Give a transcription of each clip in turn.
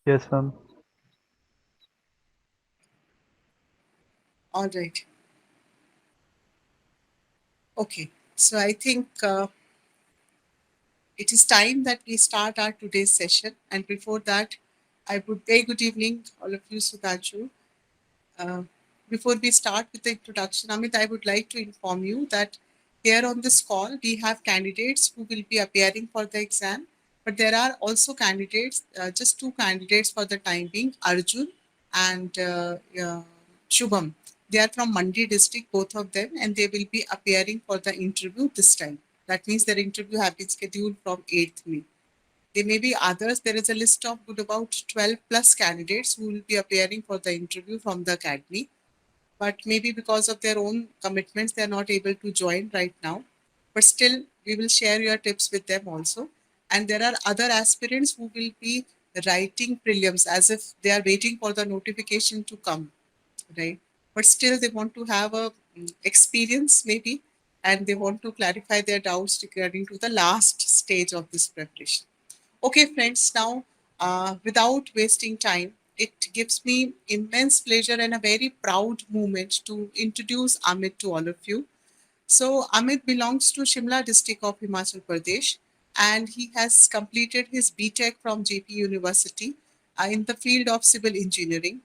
Yes, ma'am. All right. Okay. So I think it is time that we start our today's session. And before that, I would very good evening, all of you, Sudhanshu. Uh, Before we start with the introduction, Amit, I would like to inform you that here on this call, we have candidates who will be appearing for the exam, but there are also candidates, just two candidates for the time being, Arjun and Shubham. They are from Mandi district, both of them, and they will be appearing for the interview this time. That means their interview have been scheduled from 8th May. There may be others. There is a list of good about 12 plus candidates who will be appearing for the interview from the academy. But maybe because of their own commitments, they are not able to join right now. But still, we will share your tips with them also. And there are other aspirants who will be writing prelims as if they are waiting for the notification to come, right? But still, they want to have a experience maybe, and they want to clarify their doubts regarding to the last stage of this preparation. Okay, friends, now without wasting time, it gives me immense pleasure and a very proud moment to introduce Amit to all of you. So, Amit belongs to Shimla district of Himachal Pradesh, and he has completed his BTech from JP University in the field of civil engineering,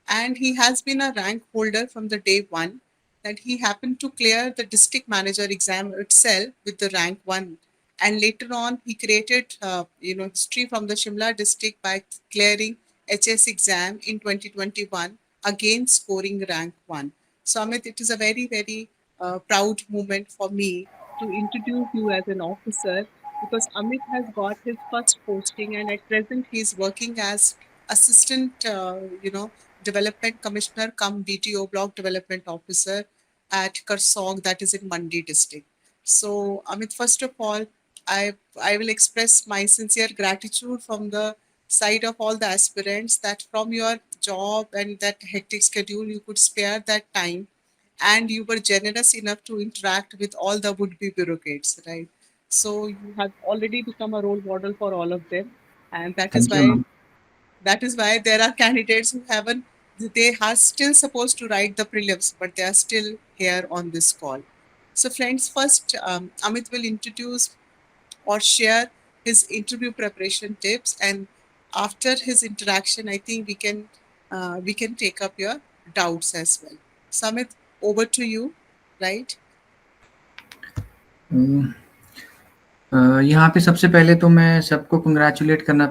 and he has been a rank holder from the day one that he happened to clear the district manager exam itself with the rank one, and later on he created history from the Shimla district by clearing HS exam in 2021, again scoring rank one. So Amit, it is a very proud moment for me to introduce you as an officer, because Amit has got his first posting, and at present he is working as assistant development commissioner come BTO block development officer at Karsong, that is in Mandi district. So Amit, first of all, I will express my sincere gratitude from the side of all the aspirants that from your job and that hectic schedule you could spare that time, and you were generous enough to interact with all the would-be bureaucrats, right? So you have already become a role model for all of them, and Thank you, ma'am. that is why there are candidates who haven't, they are still supposed to write the prelims, but they are still here on this call. So, friends, first, Amit will introduce or share his interview preparation tips, and after his interaction, I think we can take up your doubts as well. So, Amit, over to you, right? अम, यहाँ पे सबसे पहले तो मैं सबको congratulate करना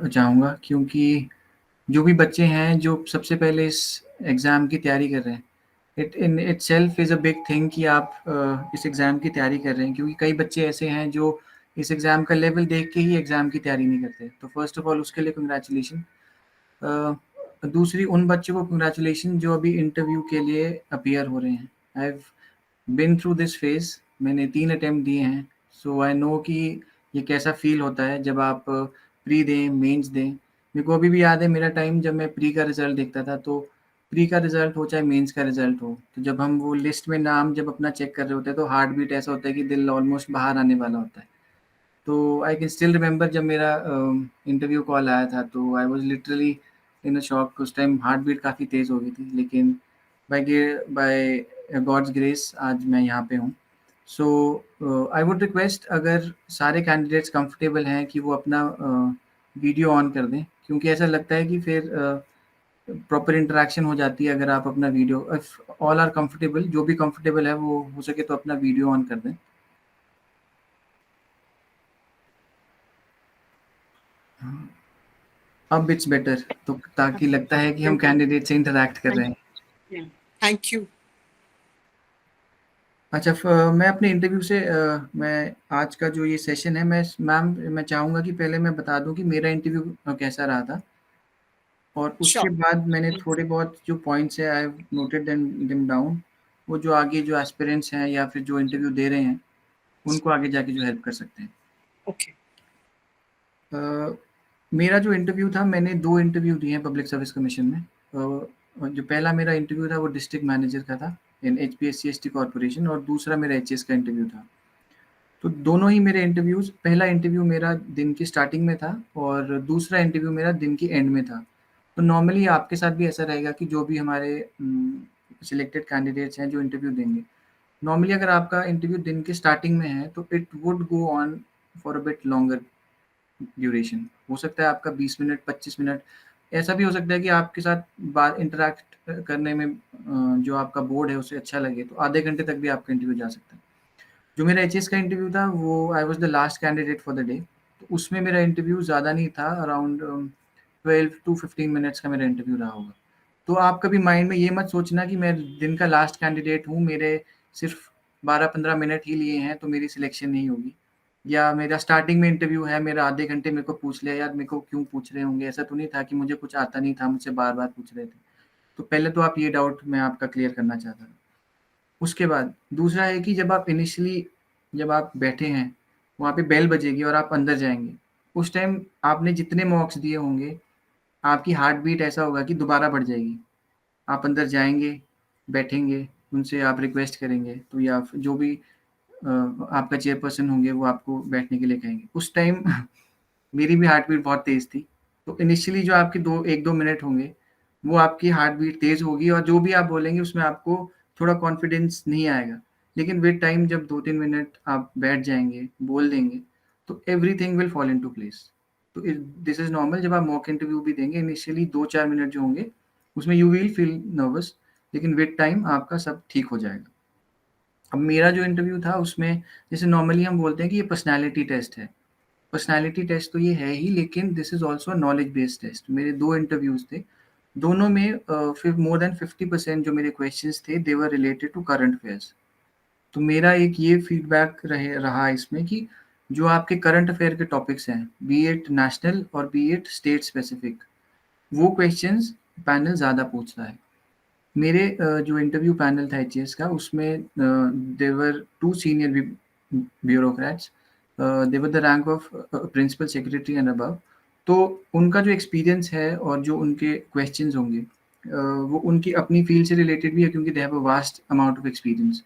चाहूँगा, क्योंकि जो भी बच्चे हैं जो सबसे पहले इस एग्ज़ाम की तैयारी कर रहे हैं, it in itself is a big thing कि आप इस एग्ज़ाम की तैयारी कर रहे हैं, क्योंकि कई बच्चे ऐसे हैं जो इस एग्ज़ाम का लेवल देख के ही एग्ज़ाम की तैयारी नहीं करते। तो फर्स्ट ऑफ ऑल उसके लिए कंग्रेचुलेशन। दूसरी उन बच्चों को कंग्रेचुलेशन जो अभी इंटरव्यू के लिए अपीयर हो रहे हैं। I have been through this phase, मैंने 3 अटेम्प्ट दिए हैं, सो आई नो कि ये कैसा फ़ील होता है जब आप प्री दें, मेंस दें। मेरे को अभी भी याद है मेरा टाइम जब मैं प्री का रिज़ल्ट देखता था, तो प्री का रिज़ल्ट हो चाहे मेंस का रिज़ल्ट हो, तो जब हम वो लिस्ट में नाम जब अपना चेक कर रहे होते हैं, तो हार्ट बीट ऐसा होता है कि दिल ऑलमोस्ट बाहर आने वाला होता है। तो आई कैन स्टिल रिमेंबर जब मेरा इंटरव्यू कॉल आया था, तो I was literally in a shock. उस टाइम हार्ट बीट काफ़ी तेज़ हो गई थी, लेकिन बाय गॉड्स ग्रेस आज मैं यहाँ पे हूँ। सो आई वुड रिक्वेस्ट, अगर सारे कैंडिडेट्स कंफर्टेबल हैं कि वो अपना वीडियो ऑन कर दें, क्योंकि ऐसा लगता है कि फिर प्रॉपर इंटरेक्शन हो जाती है अगर आप अपना video, if all are comfortable, जो भी कंफर्टेबल है वो हो सके तो अपना वीडियो ऑन कर दें। अब इट्स बेटर, तो ताकि लगता है कि हम कैंडिडेट से इंटरैक्ट कर रहे Thank हैं। you. Thank you. अच्छा, मैं अपने इंटरव्यू से मैं आज का जो ये सेशन है, मैम मैं चाहूँगा कि पहले मैं बता दूँ कि मेरा इंटरव्यू कैसा रहा था, और उसके Sure. बाद मैंने Please. थोड़े बहुत जो पॉइंट्स हैं I have noted them down, वो जो आगे जो एस्पिरेंट्स हैं या फिर जो इंटरव्यू दे रहे हैं, उनको आगे जाके जो हेल्प कर सकते हैं। Okay. मेरा जो इंटरव्यू था, मैंने 2 इंटरव्यू दिए हैं पब्लिक सर्विस कमीशन में। जो पहला मेरा इंटरव्यू था वो डिस्ट्रिक्ट मैनेजर का था इन एचपीएससी एसटी कॉर्पोरेशन, और दूसरा मेरा एचएस का इंटरव्यू था। तो दोनों ही मेरे इंटरव्यूज़, पहला इंटरव्यू मेरा दिन की स्टार्टिंग में था और दूसरा इंटरव्यू मेरा दिन की एंड में था। तो नॉर्मली आपके साथ भी ऐसा रहेगा कि जो भी हमारे सिलेक्टेड कैंडिडेट्स हैं जो इंटरव्यू देंगे, नॉर्मली अगर आपका इंटरव्यू दिन के स्टार्टिंग में है तो it would go on for a bit longer duration. हो सकता है आपका 20 मिनट, 25 मिनट, ऐसा भी हो सकता है कि आपके साथ बात इंटरैक्ट करने में जो आपका बोर्ड है उसे अच्छा लगे तो आधे घंटे तक भी आपका इंटरव्यू जा सकता है। जो मेरा एचएस का इंटरव्यू था वो I was the last candidate for the day. तो उसमें मेरा इंटरव्यू ज़्यादा नहीं था, अराउंड 12 टू 15 मिनट्स का मेरा इंटरव्यू रहा होगा। तो आप कभी माइंड में ये मत सोचना कि मैं दिन का लास्ट कैंडिडेट हूँ, मेरे सिर्फ 12-15 मिनट ही लिए हैं तो मेरी सिलेक्शन नहीं होगी, या मेरा स्टार्टिंग में इंटरव्यू है, मेरा आधे घंटे मेरे को पूछ लिया, यार मेरे को क्यों पूछ रहे होंगे। ऐसा तो नहीं था कि मुझे कुछ आता नहीं था, मुझसे बार बार पूछ रहे थे। तो पहले तो आप ये डाउट मैं आपका क्लियर करना चाहता था। उसके बाद दूसरा है कि जब आप इनिशियली जब आप बैठे हैं, वहाँ पे बेल बजेगी और आप अंदर जाएँगे, उस टाइम आपने जितने मॉक्स दिए होंगे, आपकी हार्ट बीट ऐसा होगा कि दोबारा बढ़ जाएगी। आप अंदर जाएँगे, बैठेंगे, उनसे आप रिक्वेस्ट करेंगे, तो या फिर जो भी आपका चेयरपर्सन होंगे, वो आपको बैठने के लिए कहेंगे। उस टाइम मेरी भी हार्ट बीट बहुत तेज़ थी। तो इनिशियली जो आपके 1-2 मिनट होंगे, वो आपकी हार्ट बीट तेज़ होगी और जो भी आप बोलेंगे उसमें आपको थोड़ा कॉन्फिडेंस नहीं आएगा। लेकिन विद टाइम जब 2-3 मिनट आप बैठ जाएँगे, बोल देंगे, तो everything will fall into place. तो दिस इज़ नॉर्मल। जब आप मॉक इंटरव्यू भी देंगे, इनिशियली 2-4 मिनट जो होंगे, उसमें यू विल फील नर्वस, लेकिन विद टाइम आपका सब ठीक हो जाएगा। अब मेरा जो इंटरव्यू था उसमें, जैसे नॉर्मली हम बोलते हैं कि ये पर्सनैलिटी टेस्ट है। पर्सनैलिटी टेस्ट तो ये है ही, लेकिन this is also knowledge based test. मेरे 2 इंटरव्यूज़ थे। दोनों में फिर मोर देन 50% जो मेरे क्वेश्चंस थे they were related to current affairs. तो मेरा एक ये फीडबैक रहा इसमें कि जो आपके करंट अफेयर के टॉपिक्स हैं, बी इट नेशनल और बी इट स्टेट स्पेसिफिक, वो क्वेश्चंस पैनल ज़्यादा पूछता है। मेरे जो इंटरव्यू पैनल था एचएएस का, उसमें there were 2 senior bureaucrats, they were the rank of principal secretary and above. तो उनका जो एक्सपीरियंस है और जो उनके क्वेश्चंस होंगे, वो उनकी अपनी फील्ड से रिलेटेड भी है, क्योंकि they have a vast amount of experience.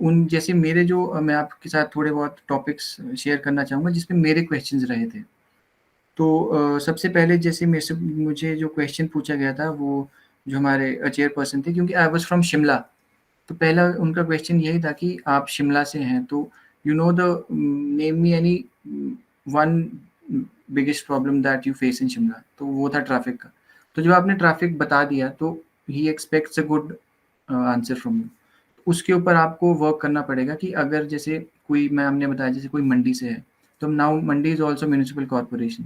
उन जैसे मेरे जो मैं आपके साथ थोड़े बहुत टॉपिक्स शेयर करना चाहूँगा जिसमें मेरे क्वेश्चंस रहे थे। तो सबसे पहले जैसे मेरे से मुझे जो क्वेश्चन पूछा गया था, वो जो हमारे चेयरपर्सन थे, क्योंकि आई वाज़ फ्रॉम शिमला, तो पहला उनका क्वेश्चन यही था कि आप शिमला से हैं, तो you know the name me any one biggest problem that you face in Shimla. तो वो था ट्रैफिक का। तो जब आपने ट्रैफिक बता दिया तो ही expects a good answer from you. उसके ऊपर आपको वर्क करना पड़ेगा कि अगर जैसे कोई, मैं हमने बताया जैसे कोई मंडी से है, तो now Mandi is also municipal corporation.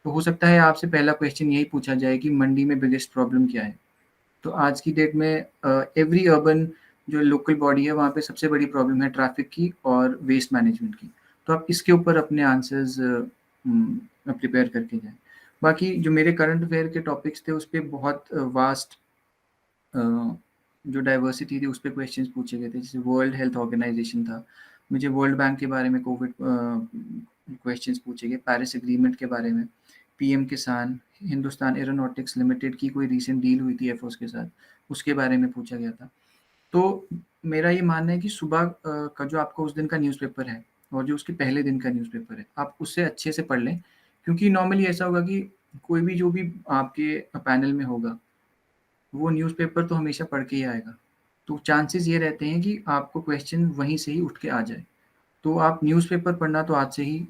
तो हो सकता है आपसे पहला क्वेश्चन यही पूछा जाए कि मंडी में बिगेस्ट प्रॉब्लम क्या है। तो आज की डेट में एवरी अर्बन जो लोकल बॉडी है, वहाँ पे सबसे बड़ी प्रॉब्लम है ट्रैफिक की और वेस्ट मैनेजमेंट की। तो आप इसके ऊपर अपने आंसर्स प्रिपेयर करके जाएँ। बाकी जो मेरे करंट अफेयर के टॉपिक्स थे उस पे बहुत वास्ट जो डाइवर्सिटी थी उस पे क्वेश्चंस पूछे गए थे। जैसे वर्ल्ड हेल्थ ऑर्गेनाइजेशन था, मुझे वर्ल्ड बैंक के बारे में कोविड क्वेश्चंस पूछे गए, पेरिस एग्रीमेंट के बारे में, पीएम किसान, हिंदुस्तान एरोनॉटिक्स लिमिटेड की कोई रीसेंट डील हुई थी एयरफोर्स के साथ, उसके बारे में पूछा गया था। तो मेरा ये मानना है कि सुबह का जो आपका उस दिन का न्यूज़पेपर है और जो उसके पहले दिन का न्यूज़पेपर है, आप उससे अच्छे से पढ़ लें, क्योंकि नॉर्मली ऐसा होगा कि कोई भी जो भी आपके पैनल में होगा, वो न्यूज़पेपर तो हमेशा पढ़ के ही आएगा। तो चांसेस ये रहते हैं कि आपको क्वेश्चन वहीं से ही उठ के आ जाए। तो आप न्यूज़पेपर पढ़ना तो आज से ही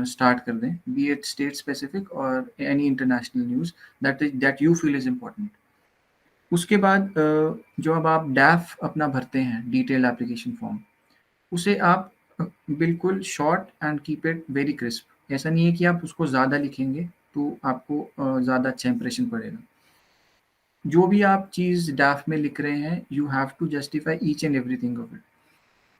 स्टार्ट कर दें, बी इट स्टेट स्पेसिफिक और any international news that you feel is important. उसके बाद जो अब आप डैफ अपना भरते हैं, डिटेल्ड एप्लीकेशन फॉर्म, उसे आप बिल्कुल short and keep it very crisp. ऐसा नहीं है कि आप उसको ज़्यादा लिखेंगे तो आपको ज़्यादा अच्छा इंप्रेशन पड़ेगा। जो भी आप चीज़ ड्राफ्ट में लिख रहे हैं, you have to justify each and everything of it.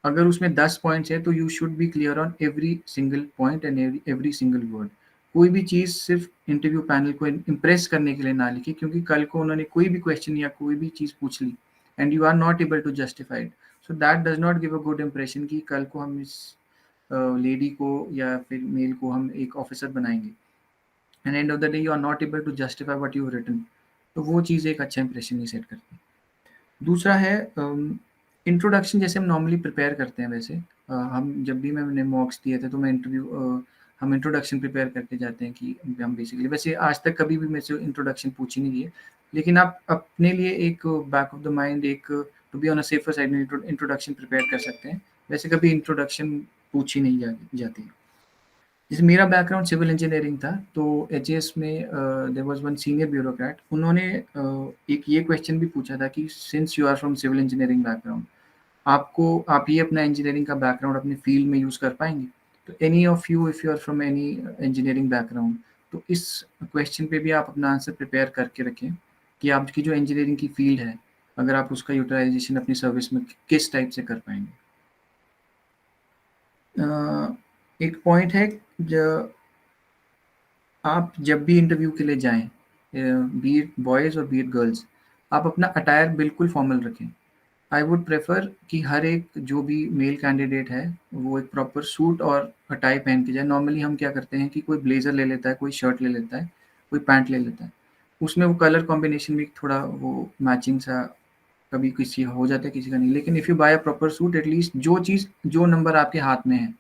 अगर उसमें 10 पॉइंट्स है तो you should be clear on every single point and every single word. कोई भी चीज़ सिर्फ इंटरव्यू पैनल को इम्प्रेस करने के लिए ना लिखी, क्योंकि कल को उन्होंने कोई भी क्वेश्चन या कोई भी चीज़ पूछ ली and you are not able to justified, so that does not give a good impression कि कल को हम इस लेडी को या फिर मेल को हम एक ऑफिसर बनाएंगे and end of the day you are not able to justify what you written. तो वो चीज़ एक अच्छा इंप्रेशन नहीं सेट करती। दूसरा है इंट्रोडक्शन जैसे हम नॉर्मली प्रिपेयर करते हैं वैसे हम जब भी मैंने मॉक्स दिए थे तो मैं हम इंट्रोडक्शन प्रिपेयर करके जाते हैं कि हम बेसिकली वैसे आज तक कभी भी मेरे से इंट्रोडक्शन पूछी नहीं गई है, लेकिन आप अपने लिए एक बैक ऑफ द माइंड एक to be on a safer side में इंट्रोडक्शन प्रिपेयर कर सकते हैं। वैसे कभी इंट्रोडक्शन पूछी नहीं जाती। जैसे मेरा बैकग्राउंड सिविल इंजीनियरिंग था, तो एचएएस में there was one senior bureaucrat, उन्होंने एक ये क्वेश्चन भी पूछा था कि since you are from civil engineering background, आप ये अपना इंजीनियरिंग का बैकग्राउंड अपनी फील्ड में यूज़ कर पाएँगे? तो any of you if you are from any engineering background, तो इस क्वेश्चन पे भी आप अपना आंसर प्रिपेयर करके रखें कि आपकी जो इंजीनियरिंग की फील्ड है, अगर आप उसका यूटिलाइज़ेशन अपनी सर्विस में किस टाइप से कर पाएँगे। एक पॉइंट है, ज आप जब भी इंटरव्यू के लिए जाएँ, बी इट बॉयज़ और बी इट गर्ल्स, आप अपना अटायर बिल्कुल फॉर्मल रखें। आई वुड प्रेफर कि हर एक जो भी मेल कैंडिडेट है, वो एक प्रॉपर सूट और टाई पहन के जाए। नॉर्मली हम क्या करते हैं कि कोई ब्लेज़र ले लेता है, कोई शर्ट ले लेता है, कोई पैंट ले लेता है। उसमें वो कलर कॉम्बिनेशन भी थोड़ा वो मैचिंग सा कभी किसी हो जाता है, किसी का नहीं। लेकिन if you buy a proper suit, at least जो चीज़ जो नंबर आपके हाथ में है,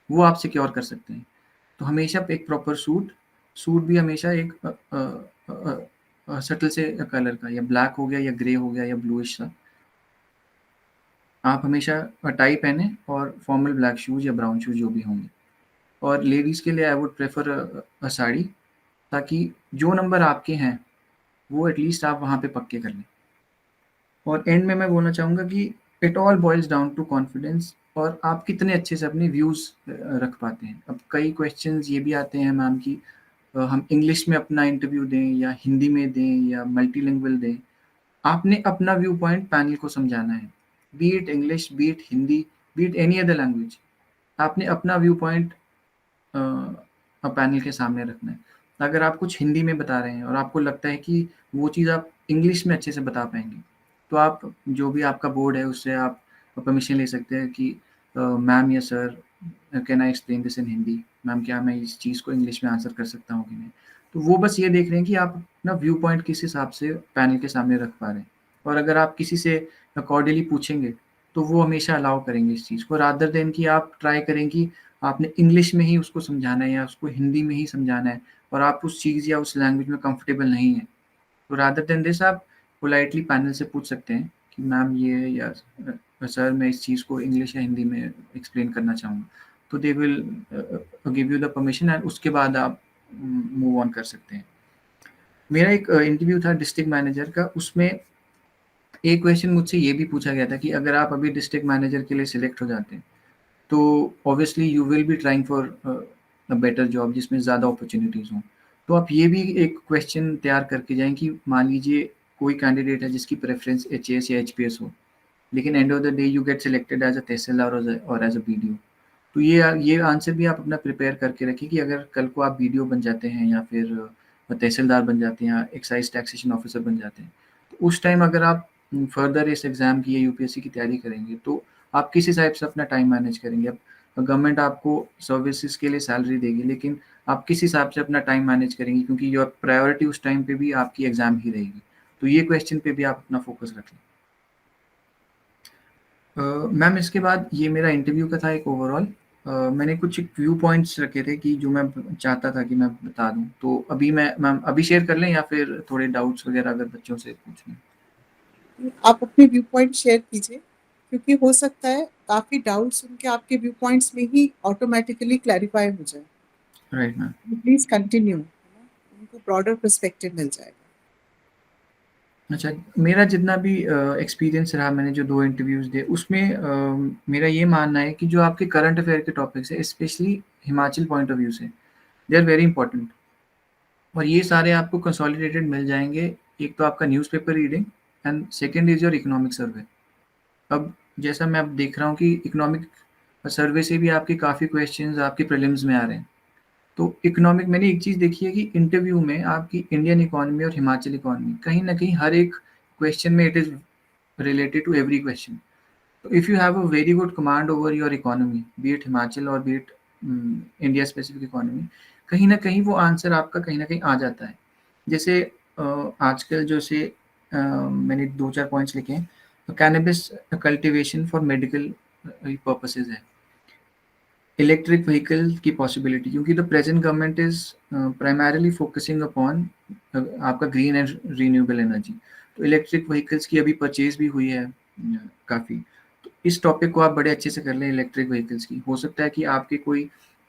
वो आप सिक्योर कर सकते हैं। तो हमेशा एक प्रॉपर सूट भी हमेशा एक सटल से कलर का, या ब्लैक हो गया या ग्रे हो गया या ब्लूइश सा, आप हमेशा टाई पहने और फॉर्मल ब्लैक शूज़ या ब्राउन शूज़ जो भी होंगे। और लेडीज़ के लिए आई वुड प्रेफर साड़ी, ताकि जो नंबर आपके हैं वो एटलीस्ट आप वहाँ पे पक्के कर लें। और एंड में मैं बोलना चाहूँगा कि it all boils down to confidence, और आप कितने अच्छे से अपने व्यूज़ रख पाते हैं। अब कई क्वेश्चंस ये भी आते हैं मैम कि हम इंग्लिश में अपना इंटरव्यू दें या हिंदी में दें या मल्टीलिंगुअल दें। आपने अपना व्यू पॉइंट पैनल को समझाना है, B it English, B it Hindi, B it any other language. आपने अपना व्यू पॉइंट पैनल के सामने रखना है। अगर आप कुछ हिंदी में बता रहे हैं और आपको लगता है कि वो चीज़ आप इंग्लिश में अच्छे से बता पाएंगे, तो आप जो भी आपका बोर्ड है उससे आप परमिशन ले सकते हैं कि मैम या sir, can I explain this in Hindi. Ma'am, क्या मैं इस चीज़ को इंग्लिश में आंसर कर सकता हूँ कि नहीं? तो वो बस ये देख रहे हैं कि आप अपना व्यू पॉइंट किस हिसाब से पैनल के सामने रख पा रहे हैं। और अगर आप किसी से अकॉर्डिंगली पूछेंगे, तो वो हमेशा अलाउ करेंगे इस चीज़ को, रादर देन कि आप ट्राई करें कि आपने इंग्लिश में ही उसको समझाना है या उसको हिंदी में ही समझाना है और आप उस चीज़ या उस लैंग्वेज में कंफर्टेबल नहीं हैं। तो रादर देन दिस, आप पोलाइटली पैनल से पूछ सकते हैं कि मैम ये, या सर मैं इस चीज़ को इंग्लिश या हिंदी में एक्सप्लेन करना चाहूँगा। तो they will give you the permission, and उसके बाद आप मूव ऑन कर सकते हैं। मेरा एक इंटरव्यू था डिस्ट्रिक्ट मैनेजर का, उसमें एक क्वेश्चन मुझसे ये भी पूछा गया था कि अगर आप अभी डिस्ट्रिक्ट मैनेजर के लिए सिलेक्ट हो जाते हैं, तो obviously you will be trying for a better job जिसमें ज़्यादा अपॉर्चुनिटीज़ हों। तो आप ये भी एक क्वेश्चन तैयार करके जाएँ कि मान लीजिए कोई कैंडिडेट है जिसकी प्रेफ़रेंस एचएएस या एचपीएस हो, लेकिन end of the day you get selected as a tehsildar और एज़ अ बीडीओ। तो ये आंसर भी आप अपना प्रिपेयर करके रखिए कि अगर कल को आप बीडीओ बन जाते हैं या फिर तहसीलदार बन जाते हैं या एक्साइज़ टैक्सेशन ऑफ़िसर बन जाते हैं, तो उस टाइम अगर आप फर्दर इस एग्ज़ाम की या यूपीएससी की तैयारी करेंगे, तो आप किस हिसाब से अपना टाइम मैनेज करेंगे? अब गवर्नमेंट आपको सर्विसेज़ के लिए सैलरी देगी, लेकिन आप किस हिसाब से अपना टाइम मैनेज करेंगे, क्योंकि योर प्रायोरिटी उस टाइम पे भी आपकी एग्ज़ाम ही रहेगी। तो ये क्वेश्चन पे भी आप अपना फ़ोकस रखें। मैम, इसके बाद ये मेरा इंटरव्यू का था एक ओवरऑल। मैंने कुछ व्यू पॉइंट्स रखे थे कि जो मैं चाहता था कि मैं बता दूँ। तो अभी मैं मैम अभी शेयर कर लें या फिर थोड़े डाउट्स वगैरह अगर बच्चों से पूछने? आप अपने व्यू पॉइंट शेयर कीजिए, क्योंकि हो सकता है काफ़ी डाउट्स उनके आपके व्यू पॉइंट्स में ही ऑटोमेटिकली क्लैरिफाई हो जाए। Right ma'am. प्लीज़ कंटिन्यू, उनको ब्रॉडर पर्सपेक्टिव मिल जाएगा। अच्छा, मेरा जितना भी एक्सपीरियंस रहा, मैंने जो 2 इंटरव्यूज़ दिए, उसमें मेरा ये मानना है कि जो आपके करंट अफ़ेयर के टॉपिक्स हैं, specially Himachal point of view से, दे आर वेरी इंपॉर्टेंट। और ये सारे आपको कंसोलिडेटेड मिल जाएँगे। एक तो आपका newspaper reading, and second is your economic survey. अब जैसा मैं अब देख रहा हूँ कि इकोनॉमिक सर्वे से भी आपके काफ़ी क्वेश्चंस आपके प्रीलिम्स में आ रहे हैं। तो इकोनॉमिक मैंने एक चीज़ देखी है कि इंटरव्यू में आपकी इंडियन इकोनॉमी और हिमाचल इकोनॉमी कहीं न कहीं हर एक क्वेश्चन में it is related to every question. So if you have a very good command over your economy, be it Himachal or be it India specific economy, कहीं न कहीं वो आंसर आपका कहीं न कहीं आ जाता है। जैसे आजकल जैसे मैंने 2-4 पॉइंट्स लिखे हैं। Cannabis cultivation for medical purposes है। इलेक्ट्रिक व्हीकल की पॉसिबिलिटी, क्योंकि the present government is primarily focusing upon आपका ग्रीन एंड रीन्यूएबल एनर्जी। तो इलेक्ट्रिक व्हीकल्स की अभी परचेज भी हुई है काफ़ी। तो इस टॉपिक को आप बड़े अच्छे से कर लें इलेक्ट्रिक व्हीकल्स की। हो सकता है कि आपके कोई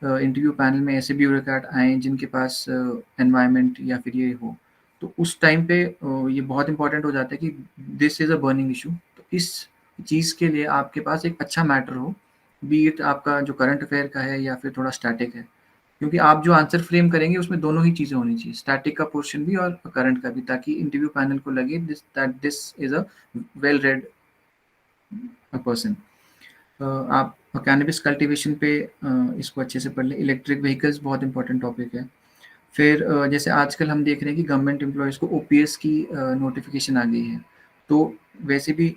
इंटरव्यू पैनल में ऐसे ब्यूरोक्रेट आए जिनके पास एनवायरनमेंट या फिर ये हो, तो उस टाइम पे ये बहुत इंपॉर्टेंट हो जाता है कि this is a burning issue. तो इस चीज़ के लिए आपके पास एक अच्छा मैटर हो, बी इट आपका जो करंट अफेयर का है या फिर थोड़ा स्टैटिक है, क्योंकि आप जो आंसर फ्रेम करेंगे उसमें दोनों ही चीज़ें होनी चाहिए, स्टैटिक का पोर्शन भी और करंट का भी, ताकि इंटरव्यू पैनल को लगे this is a well read person. आप कैनबिस कल्टीवेशन पे इसको अच्छे से पढ़ लें। इलेक्ट्रिक व्हीकल्स बहुत इंपॉर्टेंट टॉपिक है। फिर जैसे आजकल हम देख रहे हैं कि गवर्नमेंट एम्प्लॉयज़ को ओपीएस की नोटिफिकेशन आ गई है, तो वैसे भी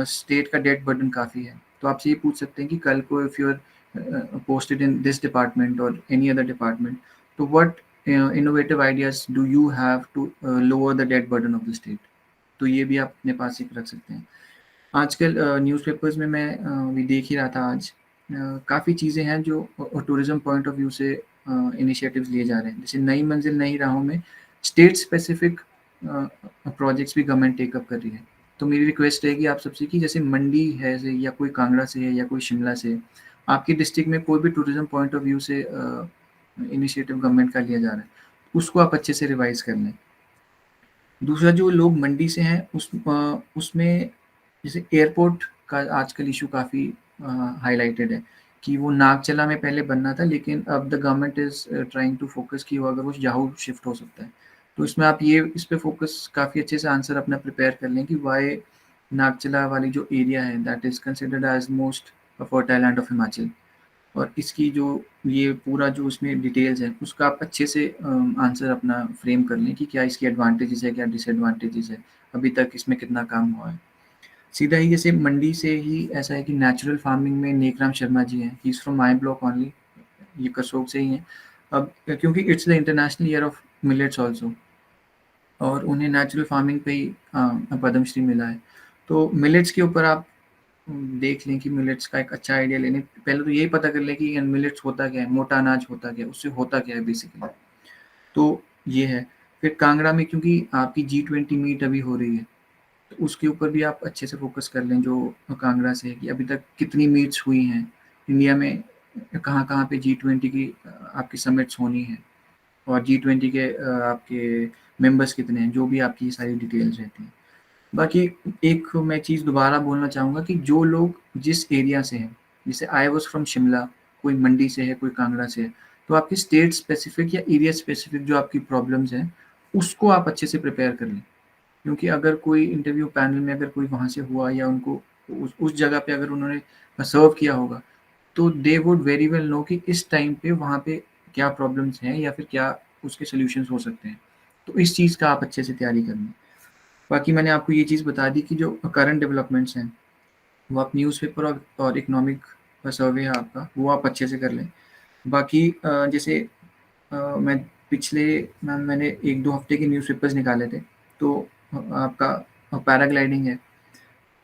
स्टेट का डेट बर्डन काफ़ी है। तो आपसे ये पूछ सकते हैं कि कल को if you are posted in this department or any other department, तो what innovative ideas do you have to lower the debt burden of the state? तो ये भी आप अपने पास एक रख सकते हैं। आजकल न्यूज़पेपर्स में मैं भी देख ही रहा था आज, काफ़ी चीज़ें हैं जो टूरिज़्म पॉइंट ऑफ व्यू से इनिशिएटिव्स लिए जा रहे हैं। जैसे नई मंजिल नई राहों में स्टेट स्पेसिफिक प्रोजेक्ट्स भी गवर्नमेंट टेकअप कर रही है। तो मेरी रिक्वेस्ट रहेगी आप सबसे कि जैसे मंडी है से या कोई कांगड़ा से है या कोई शिमला से, आपकी डिस्ट्रिक्ट में कोई भी टूरिज़्म पॉइंट ऑफ व्यू से इनिशिएटिव गवर्नमेंट का लिया जा रहा है, उसको आप अच्छे से रिवाइज़ कर लें। दूसरा, जो लोग मंडी से हैं उसमें जैसे एयरपोर्ट का आजकल इशू काफ़ी हाइलाइटेड है कि वो नागचला में पहले बनना था, लेकिन अब the government is trying to focus कि वो अगर वो याहू शिफ्ट हो सकता है। तो इसमें आप ये इस पे फोकस काफ़ी अच्छे से आंसर अपना प्रिपेयर कर लें कि व्हाई नागचला वाली जो एरिया है that is considered as most fertile land of Himachal, और इसकी जो ये पूरा जो उसमें डिटेल्स है उसका आप अच्छे से आंसर अपना फ्रेम कर लें कि क्या इसकी एडवांटेजेस है, क्या डिसएडवांटेजेस है, अभी तक इसमें कितना काम हुआ है। सीधा ही जैसे मंडी से ही ऐसा है कि नेचुरल फार्मिंग में नेकराम शर्मा जी हैं, he is from my block only, ये करसोग से ही हैं। अब क्योंकि it's the international year of millets also, और उन्हें नेचुरल फार्मिंग पे ही पद्मश्री मिला है। तो मिलेट्स के ऊपर आप देख लें कि मिलेट्स का एक अच्छा आइडिया लेने पहले तो यही पता कर लें कि मिलेट्स होता क्या है, मोटा अनाज होता क्या है, उससे होता क्या है बेसिकली। तो ये है। फिर कांगड़ा में क्योंकि आपकी G20 मीट अभी हो रही है, तो उसके ऊपर भी आप अच्छे से फ़ोकस कर लें जो कांगड़ा से है कि अभी तक कितनी मीट्स हुई हैं, इंडिया में कहाँ-कहाँ पे G20 की आपकी समिट्स होनी है, और G20 के आपके मेंबर्स कितने हैं, जो भी आपकी ये सारी डिटेल्स रहती हैं। बाकी एक मैं चीज़ दोबारा बोलना चाहूँगा कि जो लोग जिस एरिया से हैं, जैसे आई वाज़ फ्रॉम शिमला, कोई मंडी से है, कोई कांगड़ा से है, तो आपकी स्टेट स्पेसिफिक या एरिया स्पेसिफिक जो आपकी प्रॉब्लम्स हैं, उसको आप अच्छे से प्रिपेयर कर लें। क्योंकि अगर कोई इंटरव्यू पैनल में अगर कोई वहाँ से हुआ या उनको उस जगह पे अगर उन्होंने सर्व किया होगा, तो they would very well know कि इस टाइम पे वहाँ पे क्या प्रॉब्लम्स हैं या फिर क्या उसके सॉल्यूशंस हो सकते हैं। तो इस चीज़ का आप अच्छे से तैयारी कर लें। बाकी मैंने आपको ये चीज़ बता दी कि जो करंट डेवलपमेंट्स हैं, वो आप न्यूज़पेपर और इकोनॉमिक सर्वे है आपका, वो आप अच्छे से कर लें। बाकी जैसे मैं पिछले मैंने 1-2 हफ्ते के न्यूज़पेपर्स निकाले थे, तो आपका पैराग्लाइडिंग है,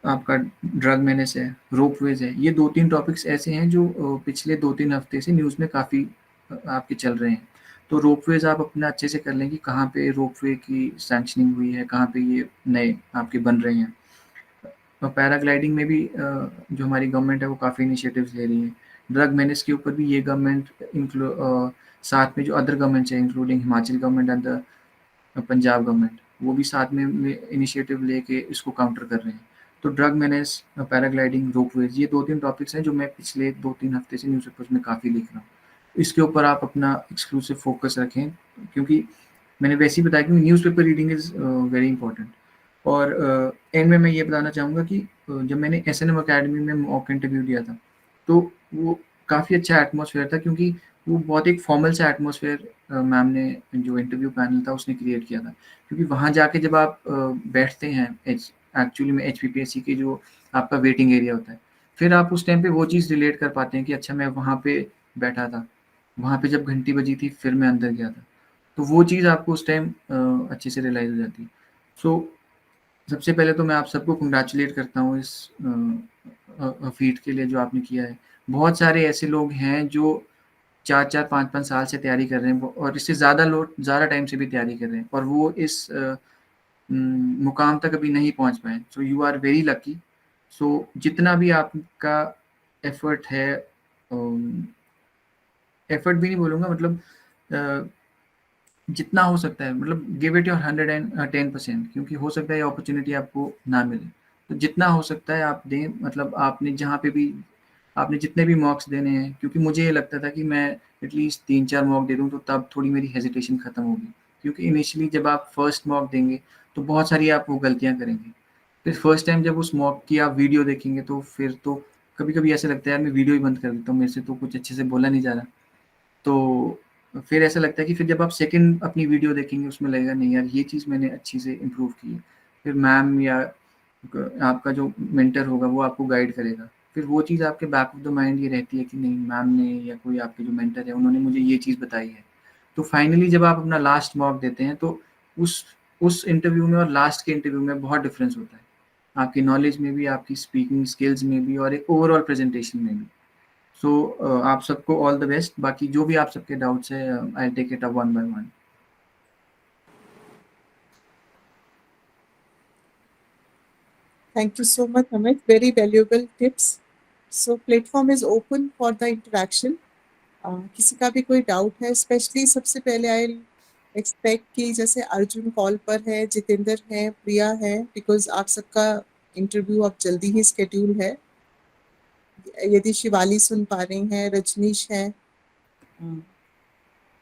आपका ड्रग मेनेस है, रोपवेज़ है, ये 2-3 टॉपिक्स ऐसे हैं जो पिछले 2-3 हफ्ते से न्यूज़ में काफ़ी आपके चल रहे हैं। तो रोपवेज़ आप अपना अच्छे से कर लें कि कहाँ पे रोपवे की सैंक्शनिंग हुई है, कहाँ पे ये नए आपके बन रहे हैं। पैराग्लाइडिंग में भी जो हमारी गवर्नमेंट है वो काफ़ी इनिशिएटिव्स ले रही है। ड्रग मेनेस के ऊपर भी ये गवर्नमेंट साथ में जो अदर गवर्नमेंट्स हैं including Himachal government and the Punjab government, वो भी साथ में इनिशिएटिव लेके इसको काउंटर कर रहे हैं। तो ड्रग मेनेस, पैराग्लाइडिंग, रोपवेज़, ये 2-3 टॉपिक्स हैं जो मैं पिछले 2-3 हफ्ते से न्यूज़पेपर्स में काफ़ी लिख रहा हूँ। इसके ऊपर आप अपना एक्सक्लूसिव फ़ोकस रखें, क्योंकि मैंने वैसे ही बताया कि newspaper reading is very important. और एंड में मैं ये बताना चाहूँगा कि जब मैंने एसएनएम अकेडमी में मॉक इंटरव्यू दिया था, तो वो काफ़ी अच्छा एटमॉस्फेयर था, क्योंकि वो बहुत एक फॉर्मल सा एटमॉस्फेयर मैम ने जो इंटरव्यू पैनल था उसने क्रिएट किया था। क्योंकि वहाँ जाके जब आप बैठते हैं एक्चुअली में एचपीपीएससी के जो आपका वेटिंग एरिया होता है, फिर आप उस टाइम पे वो चीज़ रिलेट कर पाते हैं कि अच्छा मैं वहाँ पे बैठा था, वहाँ पे जब घंटी बजी थी फिर मैं अंदर गया था। तो वो चीज़ आपको उस टाइम अच्छे से रियलाइज़ हो जाती है। सो सबसे पहले तो मैं आप सबको कांग्रेचुलेट करता हूँ इस फीट के लिए जो आपने किया है। बहुत सारे ऐसे लोग हैं जो 4-4 5-5 साल से तैयारी कर रहे हैं और इससे ज़्यादा लोग ज़्यादा टाइम से भी तैयारी कर रहे हैं और वो इस मुकाम तक अभी नहीं पहुँच पाए। So you are very lucky. So जितना भी आपका एफर्ट है, एफर्ट भी नहीं बोलूँगा, मतलब अ, जितना हो सकता है, मतलब गिव इट योर 110%, क्योंकि हो सकता है ये अपॉर्चुनिटी आपको ना मिले। तो जितना हो सकता है आप दें, मतलब आपने जहाँ पे भी आपने जितने भी मॉक्स देने हैं, क्योंकि मुझे ये लगता था कि मैं एटलीस्ट 3-4 मॉक दे दूँ तो तब थोड़ी मेरी हेजिटेशन खत्म होगी। क्योंकि इनिशियली जब आप फर्स्ट मॉक देंगे तो बहुत सारी आप वो गलतियाँ करेंगे। फिर फर्स्ट टाइम जब उस मॉक की आप वीडियो देखेंगे तो फिर तो कभी-कभी ऐसा लगता है यार मैं वीडियो ही बंद कर देता हूँ, मेरे से तो कुछ अच्छे से बोला नहीं जा रहा। तो फिर ऐसा लगता है कि फिर जब आप सेकंड अपनी वीडियो देखेंगे उसमें लगेगा नहीं यार ये चीज़ मैंने अच्छी से इम्प्रूव की है। फिर मैम या आपका जो मेंटर होगा वो आपको गाइड करेगा। फिर वो चीज़ आपके बैक ऑफ द माइंड ये रहती है कि नहीं, मैम ने या कोई आपके जो मेंटर है उन्होंने मुझे ये चीज़ बताई है। तो फाइनली जब आप अपना लास्ट मॉक देते हैं तो उस उस इंटरव्यू में और लास्ट के इंटरव्यू में बहुत डिफरेंस होता है। आपकी नॉलेज में भी, आपकी स्पीकिंग स्किल्स में भी और एक ओवरऑल प्रेजेंटेशन में भी। सो आप सबको ऑल द बेस्ट। बाकी जो भी आप सबके डाउट्स है, I take it up one by one. Thank you so much, Amit. Very valuable tips. So platform is open for the interaction. किसी का भी कोई डाउट है, स्पेशली सबसे पहले आई एक्सपेक्ट कि जैसे अर्जुन कॉल पर है, जितेंद्र है, प्रिया है, बिकॉज आप सबका इंटरव्यू अब जल्दी ही स्केड्यूल है। यदि शिवाली सुन पा रही हैं, रजनीश है,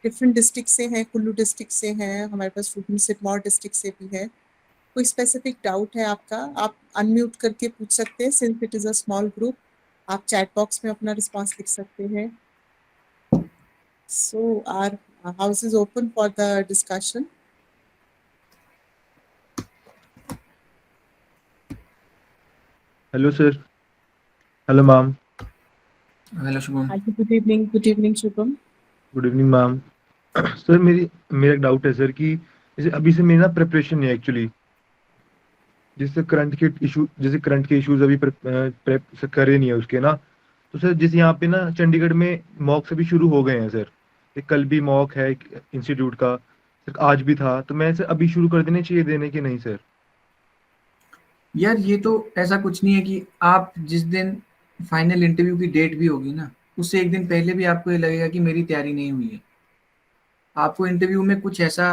डिफरेंट डिस्ट्रिक्ट से हैं, कुल्लू डिस्ट्रिक्ट से हैं, हमारे पास स्टूडेंट सिरमौर डिस्ट्रिक्ट से भी है। कोई स्पेसिफिक डाउट है आपका, आप अनम्यूट करके पूछ सकते हैं। Since it is a small group, आप चैट बॉक्स में अपना रिस्पांस लिख सकते हैं। So our house is open for the discussion. Hello sir. Hello ma'am. Hello Shubham. हाँ जी, good evening Shubham. Good evening ma'am. Sir मेरा एक डाउट है सर कि जैसे अभी से मेरी ना प्रिपरेशन है एक्चुअली, जैसे करंट के इश्यूज अभी प्रेप करे नहीं है उसके ना। तो सर जैसे यहाँ पे ना चंडीगढ़ में मॉक्स अभी शुरू हो गए हैं सर। कल भी मॉक है इंस्टीट्यूट का सर, आज भी था। तो मैं सर अभी शुरू कर देने चाहिए देने के नहीं सर? यार ये तो ऐसा कुछ नहीं है कि आप जिस दिन फाइनल इंटरव्यू की डेट भी होगी ना, उससे एक दिन पहले भी आपको ये लगेगा कि मेरी तैयारी नहीं हुई है। आपको इंटरव्यू में कुछ ऐसा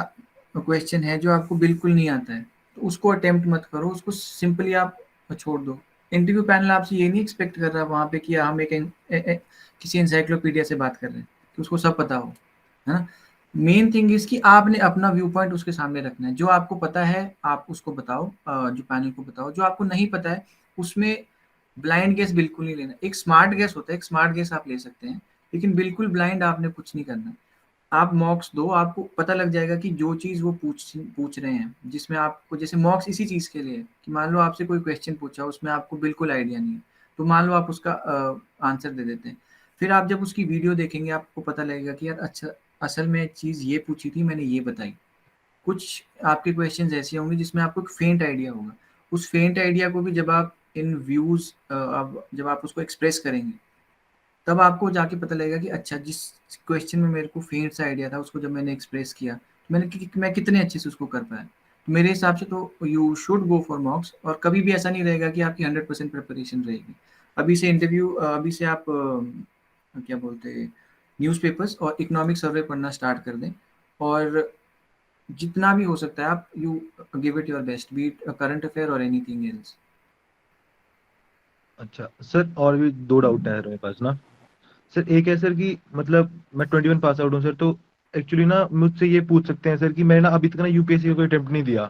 क्वेश्चन है जो आपको बिल्कुल नहीं आता है, तो उसको अटेम्प्ट मत करो, उसको सिंपली आप छोड़ दो। इंटरव्यू पैनल आपसे ये नहीं एक्सपेक्ट कर रहा वहाँ पे कि हम किसी एनसाइक्लोपीडिया से बात कर रहे हैं कि उसको सब पता हो, है ना। मेन थिंग इज कि आपने अपना व्यू पॉइंट उसके सामने रखना है। जो आपको पता है आप उसको बताओ, जो पैनल को बताओ। जो आपको नहीं पता है उसमें ब्लाइंड गेस बिल्कुल नहीं लेना। एक स्मार्ट गेस होता है, एक स्मार्ट गेस आप ले सकते हैं, लेकिन बिल्कुल ब्लाइंड आपने कुछ नहीं करना। आप मॉक्स दो, आपको पता लग जाएगा कि जो चीज़ वो पूछ रहे हैं, जिसमें आपको, जैसे मॉक्स इसी चीज़ के लिए है कि मान लो आपसे कोई क्वेश्चन पूछा, उसमें आपको बिल्कुल आइडिया नहीं है, तो मान लो आप उसका आंसर दे देते हैं। फिर आप जब उसकी वीडियो देखेंगे आपको पता लगेगा कि यार अच्छा, असल में चीज़ ये पूछी थी, मैंने ये बताई। कुछ आपके क्वेश्चंस ऐसे होंगे जिसमें आपको एक फेंट आइडिया होगा। उस फेंट आइडिया को भी जब आप इन व्यूज़ अब जब आप उसको एक्सप्रेस करेंगे, तब आपको जाके पता लगेगा कि अच्छा, जिस क्वेश्चन में मेरे को फेंट सा आइडिया था उसको जब मैंने एक्सप्रेस किया तो मैं कितने अच्छे से उसको कर पाया। तो मेरे हिसाब से तो यू शुड गो फॉर मॉक्स। और कभी भी ऐसा नहीं रहेगा कि आपकी 100% प्रिपरेशन रहेगी। अभी से इंटरव्यू, अभी से आप क्या बोलते हैं, न्यूज़पेपर्स और इकोनॉमिक सर्वे पढ़ना स्टार्ट कर दें। और जितना भी हो सकता है आप you give it your best, B it current affair और एनीथिंग एल्स। अच्छा सर, और भी दो डाउट है मेरे पास ना। सर एक है सर कि मतलब मैं 21 पास आउट हूँ सर, तो एक्चुअली ना मुझसे ये पूछ सकते हैं सर कि मैंने ना अभी तक ना यूपीएससी का कोई अटेम्प्ट नहीं दिया।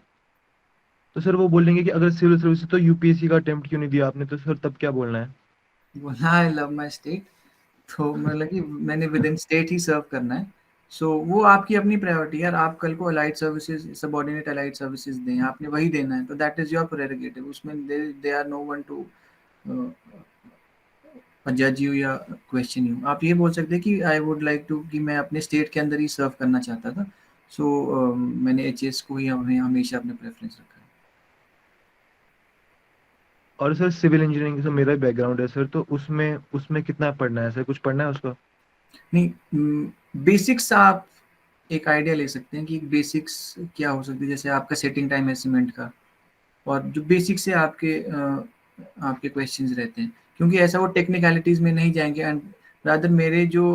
तो सर वो बोलेंगे कि अगर सिविल सर्विस तो यूपीएससी का अटेम्प्ट क्यों नहीं दिया आपने? तो सर तब क्या बोलना है? बोलना आई लव माई स्टेट। तो मतलब कि मैंने विद इन स्टेट ही सर्व करना है। सो वो आपकी अपनी प्रायोरिटी है यार। आप कल को allied services, subordinate allied services दें, आपने वही देना है, तो दैट इज योर प्रेरोगेटिव। उसमें there are no one to जज यू या क्वेश्चन यू। आप ये बोल सकते हैं कि आई वुड लाइक टू, कि मैं अपने स्टेट के अंदर ही सर्व करना चाहता था। सो मैंने एच को ही हमेशा अपने प्रेफरेंस रखा है। और सर सिविल इंजीनियरिंग से मेरा बैकग्राउंड है सर, तो उसमें कितना पढ़ना है सर, कुछ पढ़ना है उसका? नहीं, बेसिक्स आप एक आइडिया ले सकते हैं कि बेसिक्स क्या हो सकती है, जैसे आपका सेटिंग टाइम है सीमेंट का, और जो बेसिक से आपके क्वेश्चंस रहते हैं, क्योंकि ऐसा वो टेक्निकलिटीज में नहीं जाएंगे। एंड रादर मेरे जो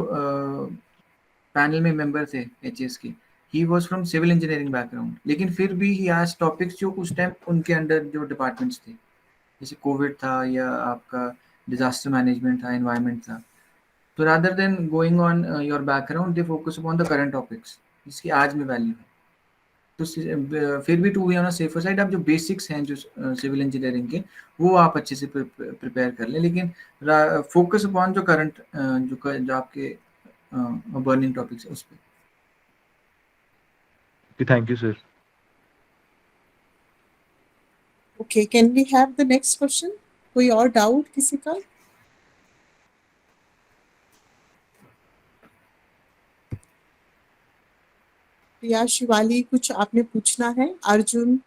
पैनल में मेंबर थे एचएस के, he was from civil engineering background, लेकिन फिर भी ही आज टॉपिक्स जो उस टाइम उनके अंडर जो डिपार्टमेंट्स थे, जैसे कोविड था या आपका डिजास्टर मैनेजमेंट था, एनवायरनमेंट था, तो rather than going on your background they focus upon the current topics जिसकी आज में वैल्यू है। तो फिर भी to be on a safer side, आप जो बेसिक्स हैं जो सिविल इंजीनियरिंग के, वो आप अच्छे से प्रिपेयर कर लें, लेकिन फोकस अपॉन जो करंट जो आपके बर्निंग टॉपिक्स है उस पर। Thank you sir. Okay, can we have the next question? कोई और डाउट किसी का? प्रिया, शिवाली, कुछ आपने पूछना है? अर्जुन?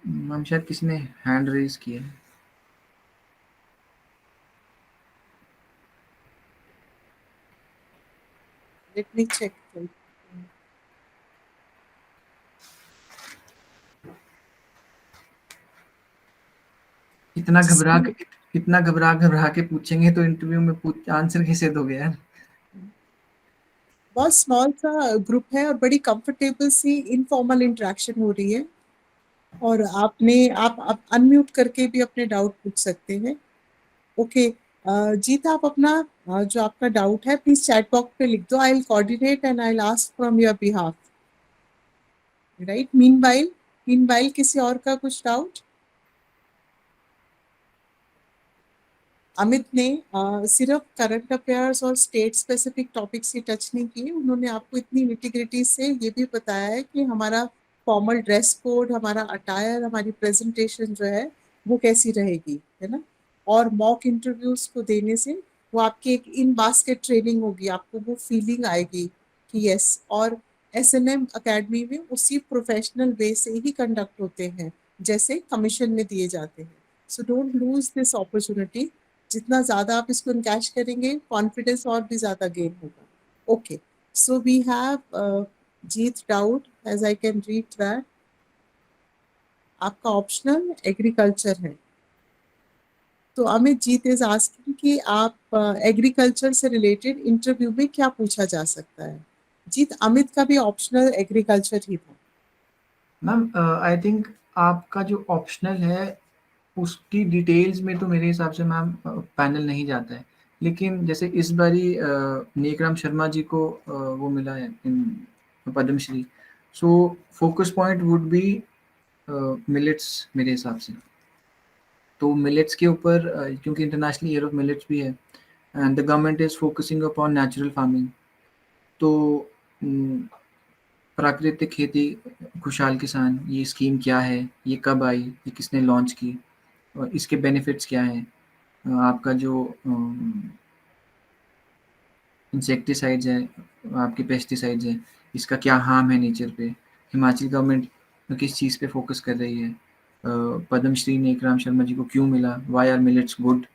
मैम शायद किसी ने हैंड रेज किया है। Let me check. इतना घबरा के पूछेंगे तो इंटरव्यू में आंसर कैसे दोगे यार? बहुत स्मॉल सा ग्रुप है और बड़ी कंफर्टेबल सी इनफॉर्मल इंटरेक्शन हो रही है, और आप अनम्यूट करके भी अपने डाउट पूछ सकते हैं। ओके, जीत, आप अपना जो आपका डाउट है प्लीज चैट बॉक्स पे लिख दो। I will coordinate and I will ask from your behalf, right? Meanwhile किसी और का कुछ डाउट? अमित ने सिर्फ करंट अफेयर्स और स्टेट स्पेसिफिक टॉपिक्स ही टच नहीं किए, उन्होंने आपको इतनी निटिग्रिटी से ये भी बताया है कि हमारा फॉर्मल ड्रेस कोड, हमारा अटायर, हमारी प्रेजेंटेशन जो है वो कैसी रहेगी, है ना? और मॉक इंटरव्यूज को देने से वो आपकी एक इन बास्केट ट्रेनिंग होगी, आपको वो फीलिंग आएगी कि यस। और एसएनएम अकेडमी में उसी प्रोफेशनल वे से ही कंडक्ट होते हैं जैसे कमीशन में दिए जाते हैं। So don't lose this opportunity. जितना ज्यादा आप इसको इनकैश करेंगे, कॉन्फिडेंस और भी ज्यादा गेन होगा। Okay, so we have Jeet doubt, as I can read that आपका ऑप्शनल एग्रीकल्चर है। तो अमित, जीत इज आस्किंग कि आप एग्रीकल्चर से रिलेटेड इंटरव्यू में क्या पूछा जा सकता है। जीत, अमित का भी ऑप्शनल एग्रीकल्चर ही था। मैम आई थिंक आपका जो ऑप्शनल है उसकी डिटेल्स में तो मेरे हिसाब से मैम पैनल नहीं जाता है, लेकिन जैसे इस बारी नेकराम शर्मा जी को वो मिला है in Padmashri, so focus point would be millets मेरे हिसाब से। तो मिलेट्स के ऊपर क्योंकि इंटरनेशनल ईयर ऑफ मिलेट्स भी है and the government is focusing upon natural farming, तो प्राकृतिक खेती खुशहाल किसान, ये स्कीम क्या है, ये कब आई, ये किसने लॉन्च की, और इसके बेनिफिट्स क्या हैं, आपका जो इंसेक्टिसाइड्स है, आपके पेस्टिसाइड्स हैं, इसका क्या हार्म है नेचर पे, हिमाचल गवर्नमेंट किस चीज़ पे फोकस कर रही है, पद्मश्री नेकराम शर्मा जी को क्यों मिला, वाई आर मिलेट्स गुड।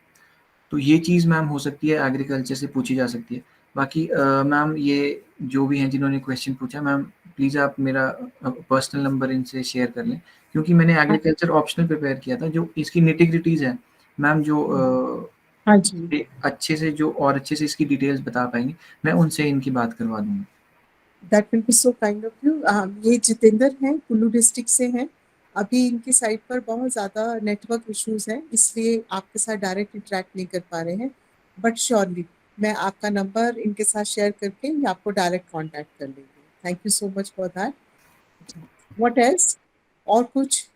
तो ये चीज़ मैम हो सकती है एग्रीकल्चर से पूछी जा सकती है। बाकी मैम ये जो भी हैं जिन्होंने क्वेश्चन पूछा, मैम प्लीज़ आप मेरा पर्सनल नंबर इनसे शेयर कर लें, क्योंकि मैंने एग्रीकल्चर ऑप्शनल प्रिपेयर किया था, जो इसकी निटिग्रिटीज़ है मैम, जो हाँ जी, अच्छे से इसकी डिटेल्स बता पाएंगे, मैं उनसे इनकी बात करवा दूंगा। That will be so kind of you. ये जितेंद्र हैं, कुल्लू डिस्ट्रिक्ट से हैं। अभी इनकी साइट पर बहुत ज़्यादा नेटवर्क इश्यूज हैं, इसलिए आपके साथ डायरेक्ट इंटरेक्ट नहीं कर पा रहे हैं, बट श्योरली मैं आपका नंबर इनके साथ शेयर करके ये आपको डायरेक्ट कांटेक्ट कर लेंगे। Thank you so much for that. What else? और कुछ?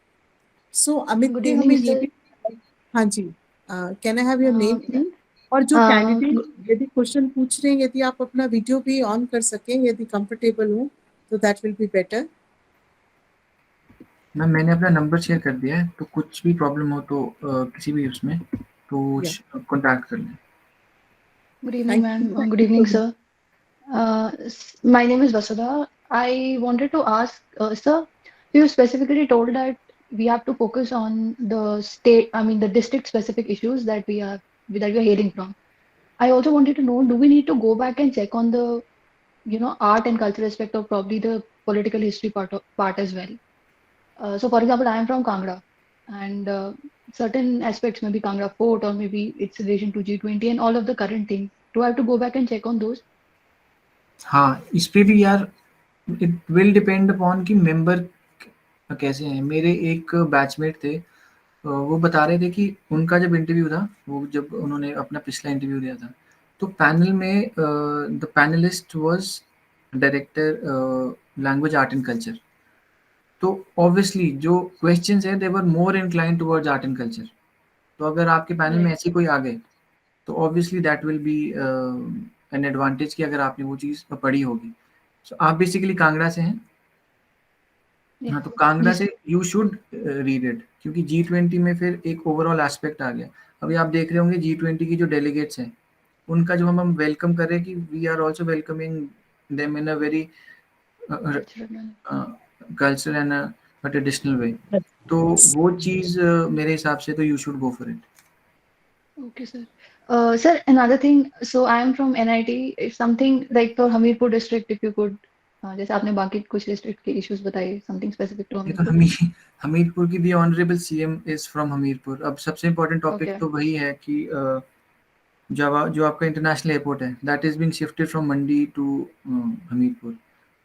सो अमित गुड ने इवनिंग हमें ये सर। भी, हाँ जी, can I have your name please? और जो कैंडिडेट यदि क्वेश्चन पूछ रहे हैं, यदि आप अपना वीडियो भी ऑन कर सकें, यदि कंफर्टेबल हो, तो that will be better. Ma'am मैंने अपना नंबर शेयर कर दिया है, तो कुछ भी प्रॉब्लम हो तो किसी भी उसमें तो कॉन्टैक्ट कर लें। Good evening, ma'am. Good evening, sir. My name is Vasudha. I wanted to ask, sir, you specifically told that we have to focus on the state, I mean, the district specific issues that we are hailing from. I also wanted to know, do we need to go back and check on the, art and cultural aspect of probably the political history part as well? So, for example, I am from Kangra, and certain aspects, maybe Kangra Fort or maybe its relation to G20 and all of the current things. Do I have to go back and check on those? हाँ, इस पे भी यार it will depend upon कि member कैसे हैं। मेरे एक बैचमेट थे, वो बता रहे थे कि उनका जब इंटरव्यू था, वो जब उन्होंने अपना पिछला इंटरव्यू दिया था, तो पैनल में the panelist was director language art and culture. तो ऑब्वियसली जो क्वेश्चंस हैं they were more inclined towards art and culture. तो अगर आपके पैनल में Right. ऐसे कोई आ गए, तो obviously that will be an advantage कि अगर आपने वो चीज़ पढ़ी होगी। सो आप बेसिकली कांगड़ा से हैं? Yes. हाँ, तो कांगड़ा जी से sir. You should read it, क्योंकि G20 में फिर एक ओवरऑल एस्पेक्ट आ गया। अभी आप देख रहे होंगे G20 की जो डेलीगेट्स हैं, उनका जो हम वेलकम कर रहे हैं कि we are also welcoming them in a very Cultural manner. Cultural and a traditional way. तो वो चीज़ मेरे हिसाब से तो you should go for it. Okay, sir. Sir, another thing. So I am from NIT. If something like for Hamirpur district, if you could, जैसे आपने बाकी कुछ डिस्ट्रिक्ट के इश्यूज बताए, something specific to ये तो Hamirpur. हमीरपुर की the honourable CM is from Hamirpur. अब सबसे इम्पोर्टेंट टॉपिक Okay. तो वही है कि जो आपका इंटरनेशनल एयरपोर्ट है that is being shifted from Mandi to Hamirpur.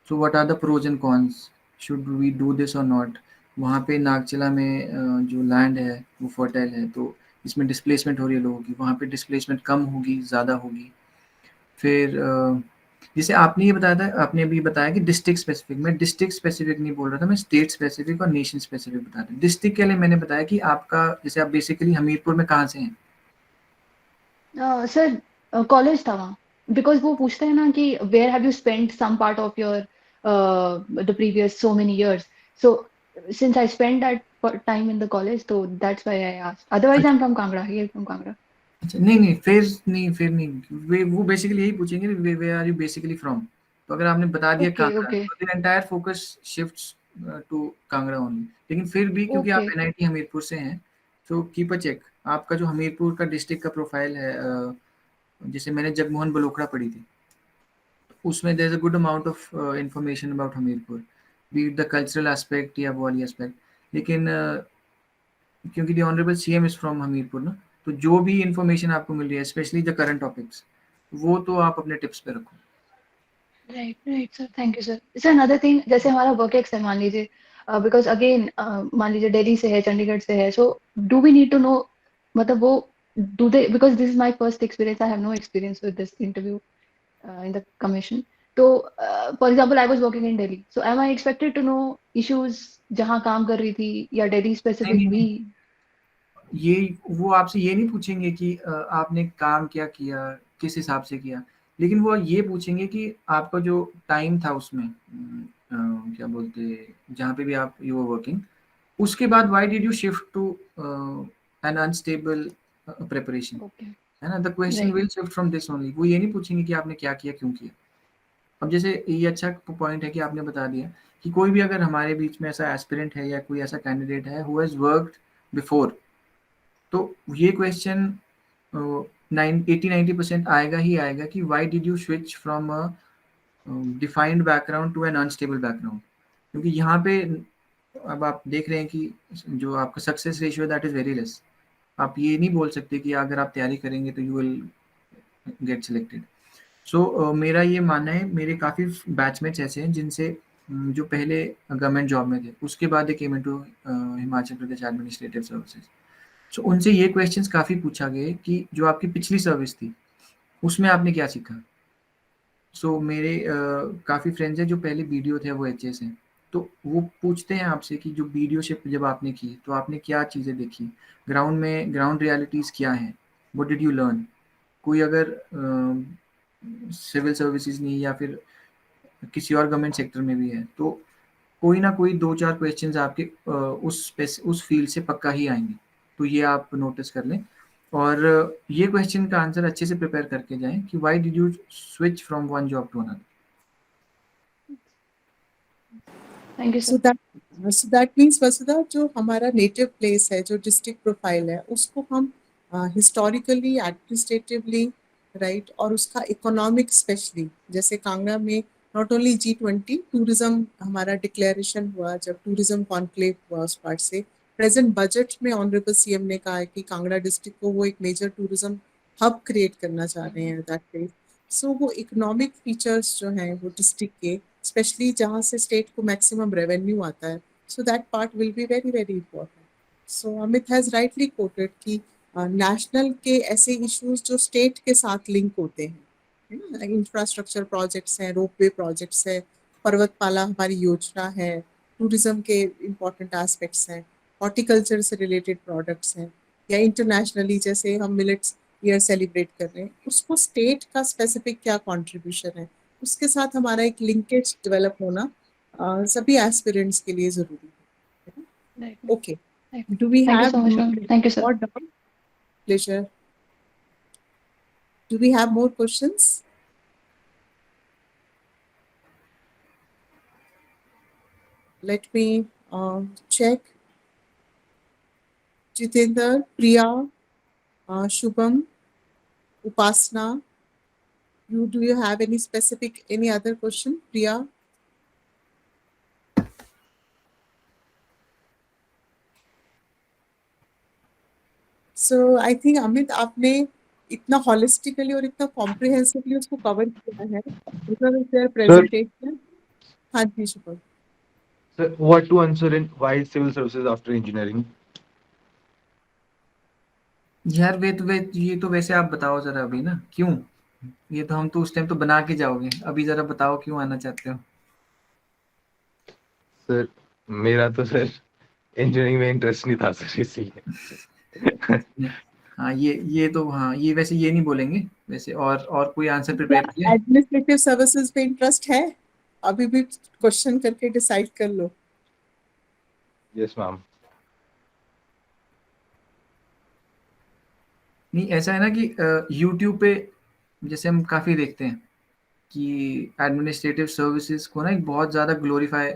So what are the pros and cons, should we do this or not? वहाँ पे नागचला में जो लैंड है वो फर्टाइल है, तो इसमें डिस्प्लेसमेंट हो रही है लोगों की, वहाँ पे डिस्प्लेसमेंट कम होगी ज़्यादा होगी? फिर जैसे आपने ये बताया था, आपने अभी बताया कि डिस्ट्रिक्ट स्पेसिफिक, मैं डिस्ट्रिक्ट स्पेसिफिक नहीं बोल रहा था, मैं स्टेट स्पेसिफिक और नेशन स्पेसिफिक बता रहा था। डिस्ट्रिक्ट के लिए मैंने बताया कि आपका जैसे आप बेसिकली हमीरपुर में कहाँ से हैं? सर कॉलेज था वहाँ, बिकॉज वो पूछते हैं ना कि where have you spent some part of your the previous so many years, so since I spent that time in the college, तो that's why I asked, otherwise I am from Kangra, here from Kangra. अच्छा, नहीं, वे वो basically यही पूछेंगे, where are you basically from? तो अगर आपने बता दिया ओके कांगड़ा, ओके तो their entire focus shifts to Kangra only. लेकिन फिर भी क्योंकि आप ओके. एनआईटी हमीरपुर से हैं, तो कीप अ चेक। आपका जो हमीरपुर का डिस्ट्रिक्ट का प्रोफाइल है, जैसे मैंने जगमोहन बलोकड़ा पढ़ी थी, उसमें there is a good amount of information about Hamirpur, be it the cultural aspect या वो वाली एस्पेक्ट। लेकिन क्योंकि the honourable CM is from Hamirpur ना, तो जो भी इंफॉर्मेशन आपको मिल रही है स्पेशली द करंट टॉपिक्स, वो तो आप अपने टिप्स पे रखो। Right right sir, thank you sir. Sir another thing, जैसे हमारा वर्क एक्स है, मान लीजिए, बिकॉज अगेन मान लीजिए दिल्ली से है, चंडीगढ़ से है, so do we need to know, मतलब वो do they, because this is my first experience, I have no experience with this interview in the commission. तो for example, I was working in Delhi. So am I expected to know issues जहाँ काम कर रही थी, या Delhi नहीं specific नहीं भी? नहीं, ये वो आपसे ये नहीं पूछेंगे कि आपने काम क्या किया, किस हिसाब से किया, लेकिन वो ये पूछेंगे कि आपका जो टाइम था उसमें क्या बोलते, जहाँ पे भी आप यू वर वर्किंग, उसके बाद why did you shift to an unstable preparation, Okay, है ना? The question right. Will shift from this only. वो ये नहीं पूछेंगे कि आपने क्या किया, क्यों किया। अब जैसे ये अच्छा पॉइंट है कि आपने बता दिया कि कोई भी अगर हमारे बीच में ऐसा एस्पिरेंट है या कोई ऐसा कैंडिडेट है हु हैज़ वर्कड बिफोर, तो ये क्वेश्चन 80-90% आएगा ही आएगा कि why did you switch from a defined background to an unstable background. क्योंकि यहाँ पे अब आप देख रहे हैं कि जो आपका success ratio that is very less. आप ये नहीं बोल सकते कि अगर आप तैयारी करेंगे तो यू विल गेट सिलेक्टेड। सो मेरा ये मानना है, मेरे काफ़ी बैचमेट्स ऐसे हैं जिनसे जो पहले गवर्नमेंट जॉब में थे, उसके बाद दे came into Himachal Pradesh administrative services. सो उनसे ये क्वेश्चंस काफ़ी पूछा गया कि जो आपकी पिछली सर्विस थी, उसमें आपने क्या सीखा? सो मेरे काफ़ी फ्रेंड्स हैं जो पहले बीडीओ थे, वो एचएस हैं। तो वो पूछते हैं आपसे कि जो बीडीओशिप जब आपने की, तो आपने क्या चीज़ें देखी? ग्राउंड में ग्राउंड रियलिटीज़ क्या हैं? What did you learn? कोई अगर सिविल सर्विसेज नहीं या फिर किसी और गवर्नमेंट सेक्टर में भी है, तो कोई ना कोई 2-4 क्वेश्चंस आपके उस फील्ड से पक्का ही आएँगे। तो ये आप नोटिस कर लें, और ये क्वेश्चन का आंसर अच्छे से प्रिपेयर करके जाएँ कि why did you switch from one job to another? Thank you, So sir. that means Vasudha जो हमारा नेटिव प्लेस है, जो डिस्ट्रिक्ट प्रोफाइल है, उसको हम हिस्टोरिकली, एडमिनिस्ट्रेटिवली, राइट, और उसका इकोनॉमिक स्पेशली, जैसे कांगड़ा में नॉट ओनली G20 टूरिज्म हमारा डिक्लेरेशन हुआ, जब टूरिज्म कॉन्क्लेव हुआ उस पार्ट से, प्रेजेंट बजट में ऑनरेबल सीएम ने कहा है कि कांगड़ा डिस्ट्रिक्ट को वो एक मेजर टूरिज्म हब क्रिएट करना चाह रहे हैं दैट प्लेस। सो वो इकोनॉमिक फीचर्स जो हैं वो डिस्ट्रिक्ट के, स्पेशली जहाँ से स्टेट को मैक्सिमम रेवेन्यू आता है, so that part will be very very important. So Amit has rightly coated कि नेशनल के ऐसे इश्यूज जो स्टेट के साथ लिंक होते हैं, है ना, इंफ्रास्ट्रक्चर प्रोजेक्ट्स हैं, रोपवे प्रोजेक्ट्स है, पर्वतमाला हमारी योजना है, टूरिज्म के इम्पोर्टेंट एस्पेक्ट्स हैं, हॉर्टिकल्चर से रिलेटेड प्रोडक्ट्स हैं, या इंटरनेशनली जैसे हम मिलेट्स ईयर सेलिब्रेट कर रहे हैं, उसको स्टेट का स्पेसिफिक क्या कंट्रीब्यूशन है, उसके साथ हमारा एक लिंकेज डेवलप होना सभी एस्पिरेंट्स के लिए जरूरी है। Right. Okay, Right. Do we Thank you have so much, ma'am. Thank you, sir. more doubt? Pleasure. Do we have more questions? Let me check. Jitendra, Priya, Shubham, Upasna. Do you have any specific, any other question, Priya? So I think Amit, आपने इतना holistically और इतना comprehensively उसको cover किया है because of their presentation. हाँ जी Shubham. Sir, what to answer in why civil services after engineering? यार वे ये तो वैसे आप बताओ जरा अभी ना, क्यों? ये तो हम तो उस टाइम तो बना के जाओगे, अभी जरा बताओ क्यों आना चाहते हो? सर मेरा तो सर इंजीनियरिंग में इंटरेस्ट नहीं था सर, इसलिए। हाँ ये तो हाँ, ये वैसे ये नहीं बोलेंगे वैसे। और कोई आंसर क्या प्रिपेयर किया है? एडमिनिस्ट्रेटिव सर्विसेज पे इंटरेस्ट है? अभी भी क्वेश्चन करके डिसाइड कर लो। Yes ma'am. नहीं, ऐसा है ना कि यूट्यूब पे जैसे हम काफ़ी देखते हैं कि एडमिनिस्ट्रेटिव सर्विसेज को ना एक बहुत ज़्यादा ग्लोरीफाई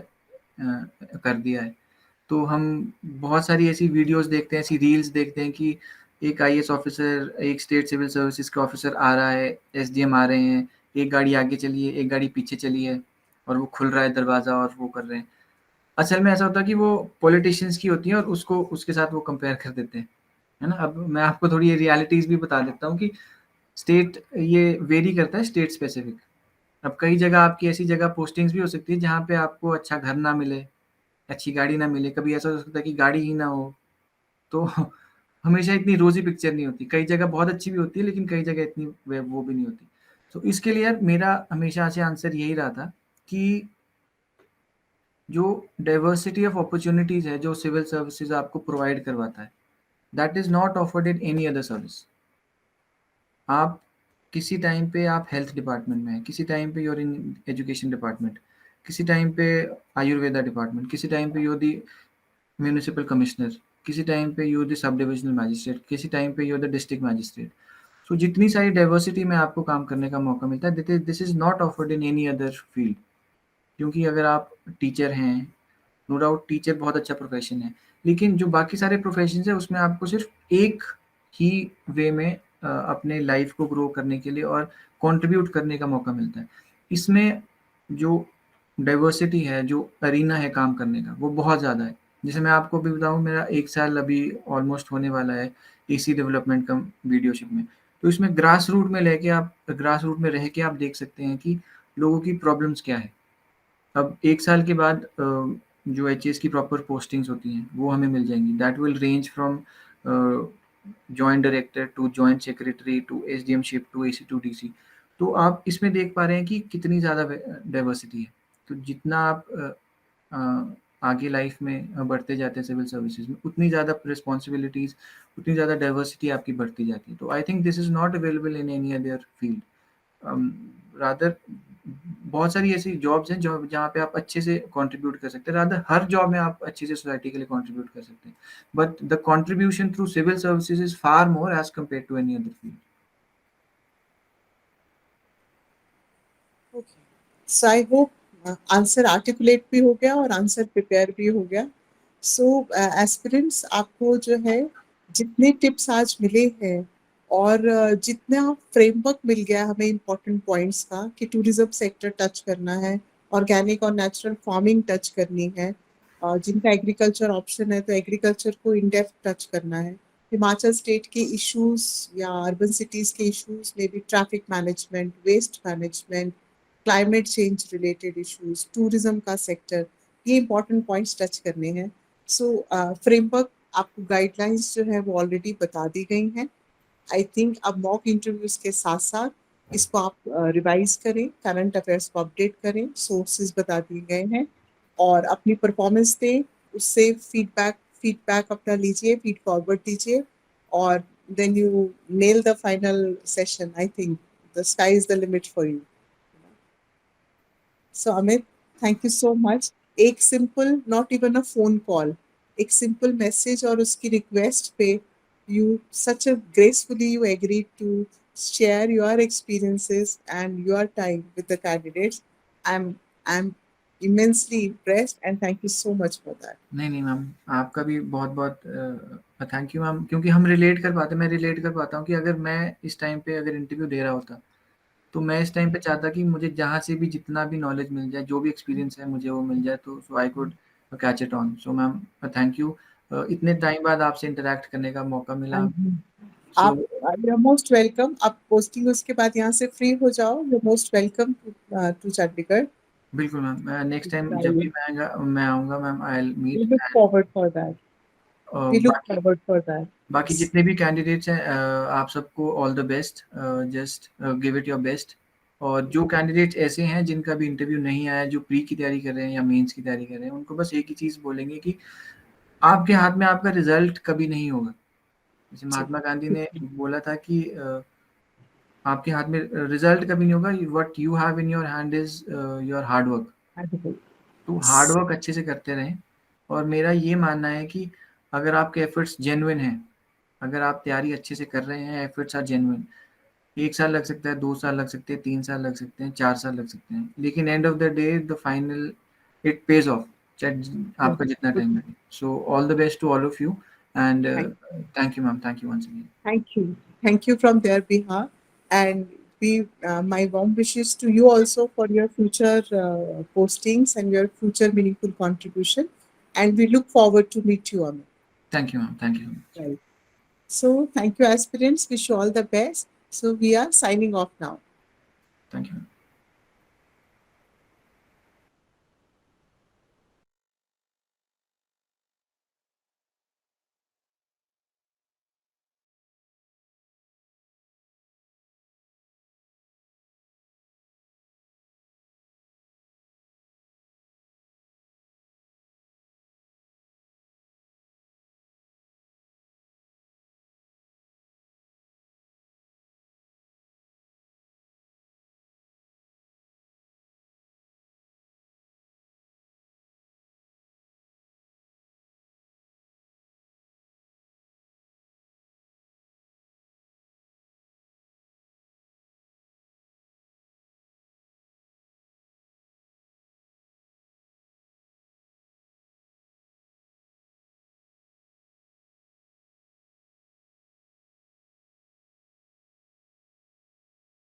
कर दिया है। तो हम बहुत सारी ऐसी वीडियोस देखते हैं, ऐसी रील्स देखते हैं कि एक आईएएस ऑफिसर, एक स्टेट सिविल सर्विसेज का ऑफिसर आ रहा है, एसडीएम आ रहे हैं, एक गाड़ी आगे चली है, एक गाड़ी पीछे चली है, और वो खुल रहा है दरवाज़ा और वो कर रहे हैं। असल में ऐसा होता है कि वो पॉलिटिशियंस की होती है और उसको उसके साथ वो कंपेयर कर देते हैं, है ना? अब मैं आपको थोड़ी ये रियलिटीज़ भी बता देता हूँ कि स्टेट ये वेरी करता है, स्टेट स्पेसिफिक। अब कई जगह आपकी ऐसी जगह पोस्टिंग्स भी हो सकती है जहाँ पे आपको अच्छा घर ना मिले, अच्छी गाड़ी ना मिले, कभी ऐसा हो सकता है कि गाड़ी ही ना हो। तो हमेशा इतनी रोज़ी पिक्चर नहीं होती। कई जगह बहुत अच्छी भी होती है, लेकिन कई जगह इतनी वो भी नहीं होती। तो इसके लिए यार मेरा हमेशा से आंसर यही रहा था कि जो डाइवर्सिटी ऑफ अपॉर्च्युनिटीज़ है, जो सिविल सर्विसेज आपको प्रोवाइड करवाता है, that is not offered in any other service. आप किसी टाइम पे आप हेल्थ डिपार्टमेंट में हैं, किसी टाइम पे यूर इन एजुकेशन डिपार्टमेंट, किसी टाइम पे आयुर्वेदा डिपार्टमेंट, किसी टाइम पे यूर दी म्युनिसिपल कमिश्नर, किसी टाइम पे you're the sub divisional magistrate, किसी टाइम पे you're the district magistrate. So जितनी सारी डाइवर्सिटी में आपको काम करने का मौका मिलता है, this is not offered in any other field. क्योंकि अगर आप टीचर हैं, नो डाउट टीचर बहुत अच्छा प्रोफेशन है, लेकिन जो बाकी सारे प्रोफेशन है उसमें आपको सिर्फ एक ही वे में अपने लाइफ को ग्रो करने के लिए और कंट्रीब्यूट करने का मौका मिलता है। इसमें जो डाइवर्सिटी है, जो अरीना है काम करने का, वो बहुत ज़्यादा है। जैसे मैं आपको भी बताऊँ, मेरा 1 साल अभी ऑलमोस्ट होने वाला है एसी डेवलपमेंट का वीडियोशिप में। तो इसमें ग्रास रूट में रह के आप देख सकते हैं कि लोगों की प्रॉब्लम्स क्या है। अब 1 साल के बाद जो एचएएस की प्रॉपर पोस्टिंग्स होती हैं, वो हमें मिल जाएँगी। That will range from joint director to joint secretary to SDMship to AC to DC. तो आप इसमें देख पा रहे हैं कि कितनी ज़्यादा डाइवर्सिटी है। तो जितना आप आगे लाइफ में बढ़ते जाते हैं सिविल सर्विसेज में, उतनी ज़्यादा रिस्पॉन्सिबिलिटीज़, उतनी ज़्यादा डाइवर्सिटी आपकी बढ़ती जाती है। तो I think this is not available in any other field. Rather बहुत सारी ऐसी जॉब्स हैं जो जहाँ पे आप अच्छे से कंट्रीब्यूट कर सकते हैं। रादर हर जॉब में आप अच्छे से सोसाइटी के लिए कंट्रीब्यूट कर सकते हैं, but the contribution through civil services is far more as compare to any other field. Okay. So I hope answer articulate भी हो गया और आंसर प्रिपेयर भी हो गया. सो एस्पिरेंट्स, आपको जो है जितने टिप्स आज मिले हैं और जितना फ्रेमवर्क मिल गया हमें इम्पोर्टेंट पॉइंट्स का कि टूरिज्म सेक्टर टच करना है, ऑर्गेनिक और नेचुरल फार्मिंग टच करनी है, जिनका एग्रीकल्चर ऑप्शन है तो एग्रीकल्चर को इन डेप्थ टच करना है, हिमाचल स्टेट के इश्यूज या अर्बन सिटीज के इश्यूज में भी traffic management, waste management, climate change related issues, tourism का सेक्टर, ये इंपॉर्टेंट पॉइंट्स टच करने हैं. सो फ्रेमवर्क, आपको गाइडलाइंस जो है वो ऑलरेडी बता दी गई हैं. आई थिंक अब मॉक इंटरव्यूज के साथ साथ इसको आप रिवाइज करें, करंट अफेयर्स को अपडेट करें, सोर्सेज बता दिए गए हैं और अपनी परफॉर्मेंस दें, उससे फीडबैक अपना लीजिए, फीड फॉरवर्ड दीजिए और then you nail the final session. I think the sky is the limit for you. So Amit, thank you so much. एक simple, not even a phone call, एक simple message और उसकी request पे you such a gracefully you agreed to share your experiences and your time with the candidates. I'm immensely impressed and thank you so much for that. नहीं ma'am, आपका भी बहुत बहुत thank you ma'am, क्योंकि हम relate कर पाते, मैं रिलेट कर पाता हूँ कि अगर मैं इस टाइम पे अगर इंटरव्यू दे रहा होता तो मैं इस टाइम पे चाहता कि मुझे जहाँ से भी जितना भी नॉलेज मिल जाए, जो भी एक्सपीरियंस है मुझे वो मिल जाए, तो so I could catch it on. So ma'am thank you, इतने टाइम बाद आपसे इंटरेक्ट करने का मौका मिला. आप यू आर मोस्ट वेलकम. आप पोस्टिंग उसके बाद यहाँ से फ्री हो जाओ. You are most welcome to Chandigarh. बिल्कुल मैम, नेक्स्ट टाइम जब भी मैं आऊँगा ma'am, I will We meet. look forward for that. We look forward for that. बाकी जितने भी कैंडिडेट्स हैं, आप सबको all the best, just give it your best. और जो कैंडिडेट्स ऐसे हैं जिनका भी इंटरव्यू नहीं आया, जो प्री की तैयारी कर रहे हैं या मेंस की तैयारी कर रहे हैं, उनको बस एक ही चीज़ बोलेंगे कि आपके हाथ में आपका रिजल्ट कभी नहीं होगा. जैसे महात्मा गांधी ने बोला था कि आपके हाथ में रिजल्ट कभी नहीं होगा, what you have in your hand is your hard work. तो हार्ड वर्क अच्छे से करते रहें. और मेरा ये मानना है कि अगर आपके एफर्ट्स जेन्युइन हैं, अगर आप तैयारी अच्छे से कर रहे हैं, एफर्ट्स आर जेन्युइन, 1 साल लग सकता है, 2 साल लग सकते हैं, 3 साल लग सकते हैं, 4 साल लग सकते हैं, लेकिन end of the day the final it pays off, चाहे आपका जितना टाइम लगे. So all the best to all of you and thank you ma'am, thank you once again. Thank you from their behalf, and we my warm wishes to you also for your future postings and your future meaningful contribution, and we look forward to meet you, Amit. Thank you ma'am, thank you. Right. So thank you, aspirants. Wish you all the best. So we are signing off now. Thank you.